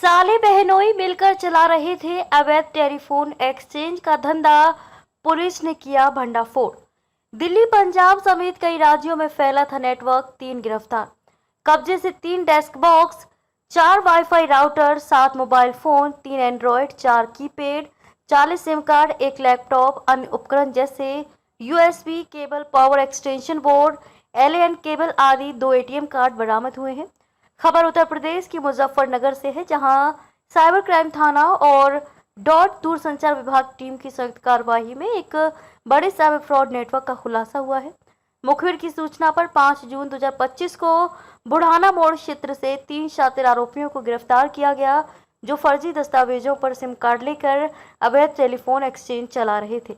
साले बहनोई मिलकर चला रहे थे अवैध टेलीफोन एक्सचेंज का धंधा। पुलिस ने किया भंडाफोड़। दिल्ली, पंजाब समेत कई राज्यों में फैला था नेटवर्क। 3 गिरफ्तार। कब्जे से 3 desk box, 4 wifi router, 7 mobile phone, 3 Android, 4 keypad, 40 SIM card, 1 laptop, अन्य उपकरण जैसे USB cable, power extension board, LAN cable आदि 2 एटीएम कार्ड बरामद हुए हैं। खबर उत्तर प्रदेश की मुजफ्फरनगर से है, जहां साइबर क्राइम थाना और दूरसंचार विभाग टीम की संयुक्त कार्रवाई में एक बड़े साइबर फ्रॉड नेटवर्क का खुलासा हुआ है। मुखबिर की सूचना पर 5 जून 2025 को बुढ़ाना मोड़ क्षेत्र से 3 शातिर आरोपियों को गिरफ्तार किया गया, जो फर्जी दस्तावेजों पर सिम कार्ड लेकर अवैध टेलीफोन एक्सचेंज चला रहे थे।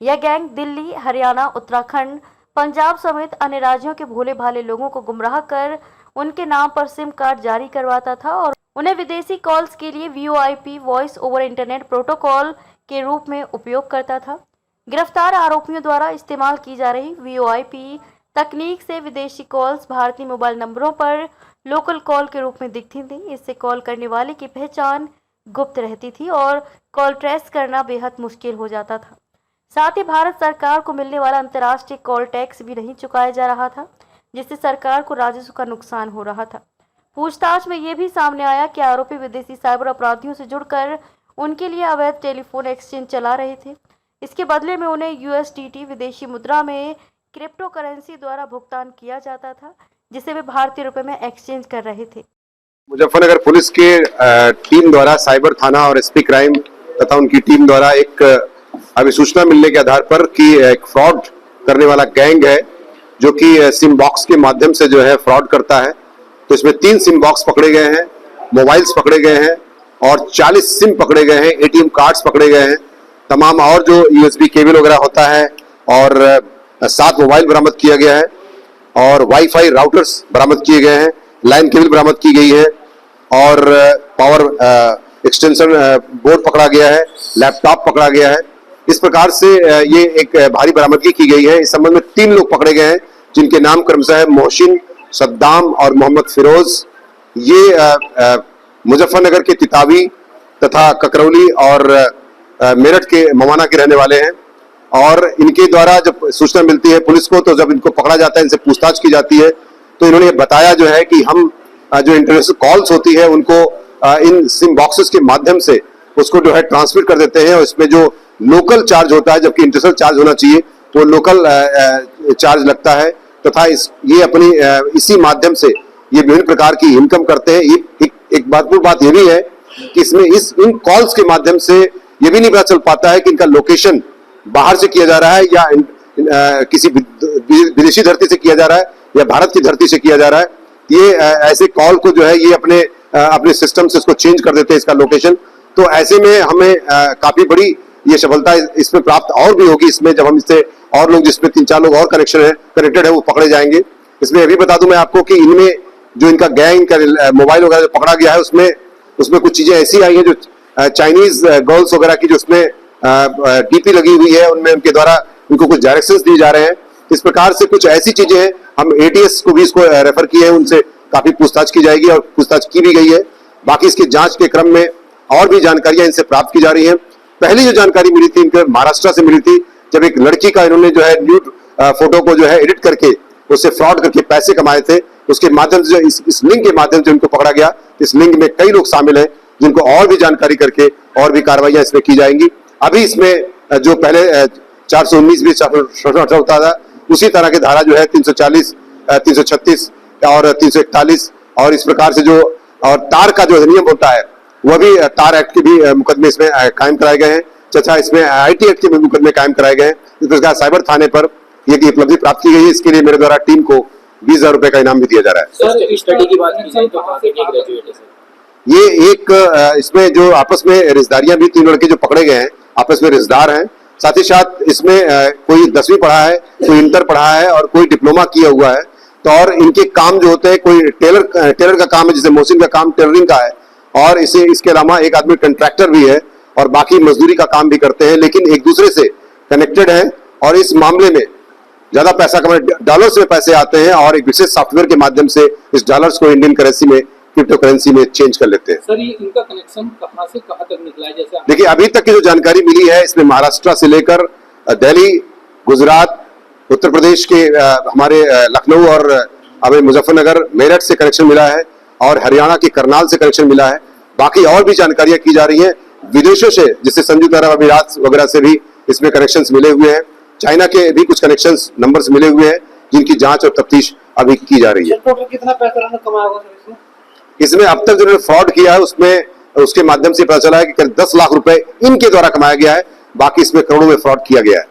यह गैंग दिल्ली, हरियाणा, उत्तराखंड, पंजाब समेत अन्य राज्यों के भोले भाले लोगों को गुमराह कर उनके नाम पर सिम कार्ड जारी करवाता था और उन्हें विदेशी कॉल्स के लिए VoIP voice over internet protocol के रूप में उपयोग करता था। गिरफ्तार आरोपियों द्वारा इस्तेमाल की जा रही VoIP तकनीक से विदेशी कॉल्स भारतीय मोबाइल नंबरों पर लोकल कॉल के रूप में दिखती थी। इससे कॉल करने वाले की पहचान गुप्त रहती थी और कॉल ट्रेस करना बेहद मुश्किल हो जाता था। साथ ही भारत सरकार को मिलने वाला अंतर्राष्ट्रीय कॉल टैक्स भी नहीं चुकाया जा रहा था, जिससे सरकार को राजस्व का नुकसान हो रहा था। पूछताछ में यह भी सामने आया कि आरोपी विदेशी साइबर अपराधियों से जुड़कर उनके लिए अवैध टेलीफोन एक्सचेंज चला रहे थे। इसके बदले में उन्हें USDT विदेशी मुद्रा में क्रिप्टो करेंसी द्वारा भुगतान किया जाता था, जिसे वे भारतीय रुपए में एक्सचेंज कर रहे थे। मुजफ्फरनगर पुलिस के टीम द्वारा साइबर थाना और SP क्राइम तथा उनकी टीम द्वारा एक अभी सूचना मिलने के आधार पर कि एक फ्रॉड करने वाला गैंग है, जो कि सिम बॉक्स के माध्यम से जो है फ्रॉड करता है। तो इसमें 3 सिम बॉक्स पकड़े गए हैं, मोबाइल्स पकड़े गए हैं और 40 सिम पकड़े गए हैं, ATM कार्ड्स पकड़े गए हैं, तमाम और जो USB केबल वगैरह होता है और 7 मोबाइल बरामद किया गया है और वाईफाई राउटर्स बरामद किए गए हैं, लाइन केबल बरामद की गई है और पावर एक्सटेंशन बोर्ड पकड़ा गया है, लैपटॉप पकड़ा गया है। इस प्रकार से ये एक भारी बरामदगी की गई है। इस संबंध में 3 लोग पकड़े गए हैं, जिनके नाम क्रमशः मोहसिन, सद्दाम और मोहम्मद फिरोज। ये मुजफ्फरनगर के तितावी तथा ककरौली और मेरठ के मवाना के रहने वाले हैं और इनके द्वारा जब सूचना मिलती है पुलिस को, तो जब इनको पकड़ा जाता है, इनसे पूछताछ की जाती है, तो इन्होंने बताया जो है कि हम जो इंटरनेशनल कॉल्स होती है उनको इन सिम बॉक्सेस के माध्यम से उसको जो है ट्रांसफर कर देते हैं और इसमें जो लोकल चार्ज होता है, जबकि इंटरनेशनल चार्ज होना चाहिए, तो लोकल चार्ज लगता है तथा ये अपनी इसी माध्यम से ये विभिन्न प्रकार की इनकम करते हैं। एक महत्वपूर्ण बात ये भी है कि इसमें इन कॉल्स के माध्यम से ये भी नहीं पता चल पाता है कि इनका लोकेशन बाहर से किया जा रहा है या किसी विदेशी धरती से किया जा रहा है या भारत की धरती से किया जा रहा है। ये ऐसे कॉल को जो है ये अपने सिस्टम से इसको चेंज कर देते हैं, इसका लोकेशन। तो ऐसे में हमें काफी बड़ी ये सफलता इसमें प्राप्त और भी होगी, इसमें जब हम इससे और लोग, जिसमें 3-4 लोग और कनेक्टेड है, वो पकड़े जाएंगे। इसमें अभी बता दूं मैं आपको कि इनमें जो इनका गैंग का मोबाइल वगैरह जो पकड़ा गया है, उसमें कुछ चीजें ऐसी आई हैं जो चाइनीज गर्ल्स वगैरह की जो उसमें DP लगी हुई है, उनमें उनके द्वारा उनको कुछ डायरेक्शंस दिए जा रहे हैं। इस प्रकार से कुछ ऐसी चीजें हैं। हम ATS को भी इसको रेफर किए हैं, उनसे काफी पूछताछ की जाएगी और पूछताछ की भी गई है। बाकी इसकी जांच के क्रम में और भी जानकारियां इनसे प्राप्त की जा रही हैं। पहली जो जानकारी मिली थी इनके महाराष्ट्र से मिली थी, जब एक लड़की का इन्होंने जो है न्यूड फोटो को जो है एडिट करके उससे फ्रॉड करके पैसे कमाए थे। उसके माध्यम से इस लिंक के माध्यम से उनको पकड़ा गया। इस लिंक में कई लोग शामिल हैं, जिनको और भी जानकारी करके और भी कार्रवाइयां इसमें की जाएंगी। अभी इसमें जो पहले 419 भी होता था, उसी तरह की धारा जो है 340, 336 और 341 और इस प्रकार से जो और तार का जो अधिनियम होता है, वह भी तार एक्ट के भी मुकदमे इसमें कायम कराए गए हैं तथा इसमें IT एक्ट के भी मुकदमे कायम कराए गए हैं। इस प्रकार साइबर थाने पर ये उपलब्धि प्राप्त की गई है। इसके लिए मेरे द्वारा टीम को 20,000 रुपए का इनाम भी दिया जा रहा है। सर, स्टडी की बात की जाए तो काफी ग्रेजुएट है सर। ये एक इसमें जो आपस में रिश्तेदारियां भी 3 लड़के जो पकड़े गए हैं, आपस में रिश्तेदार हैं। साथ ही साथ इसमें कोई 10वीं पढ़ा है, कोई इंटर पढ़ा है और कोई डिप्लोमा किया हुआ है। तो और इनके काम जो होते हैं, कोई टेलर का काम है, जैसे मोहसिन का काम टेलरिंग का है और इसके अलावा एक आदमी कंट्रैक्टर भी है और बाकी मजदूरी का काम भी करते हैं, लेकिन एक दूसरे से कनेक्टेड है और इस मामले में ज्यादा पैसा कमाने, डॉलर्स में पैसे आते हैं और एक विशेष सॉफ्टवेयर के माध्यम से इस डॉलर्स को इंडियन करेंसी में क्रिप्टो करेंसी में चेंज कर लेते हैं। सर ये इनका कनेक्शन कहाँ से कहाँ तक निकला है? जैसे देखिए अभी तक की जो जानकारी मिली है इसमें महाराष्ट्र से लेकर दिल्ली, गुजरात, उत्तर प्रदेश के हमारे लखनऊ और हमें मुजफ्फरनगर, मेरठ से कनेक्शन मिला है और हरियाणा के करनाल से कनेक्शन मिला है। बाकी और भी जानकारियां की जा रही हैं विदेशों से, जिससे संयुक्त अरब अमीरात वगैरह से भी इसमें कनेक्शंस मिले हुए हैं। चाइना के भी कुछ कनेक्शंस नंबर्स मिले हुए हैं जिनकी जांच और तफ्तीश अभी की जा रही है। टोटल कितना पैसा उन्होंने कमाया होगा सर इसमें? इसमें अब तक जो फ्रॉड किया है उसमें उसके माध्यम से पता चला है कि करीब 10 लाख रुपए इनके द्वारा कमाया गया है, बाकी इसमें करोड़ों में फ्रॉड किया गया है।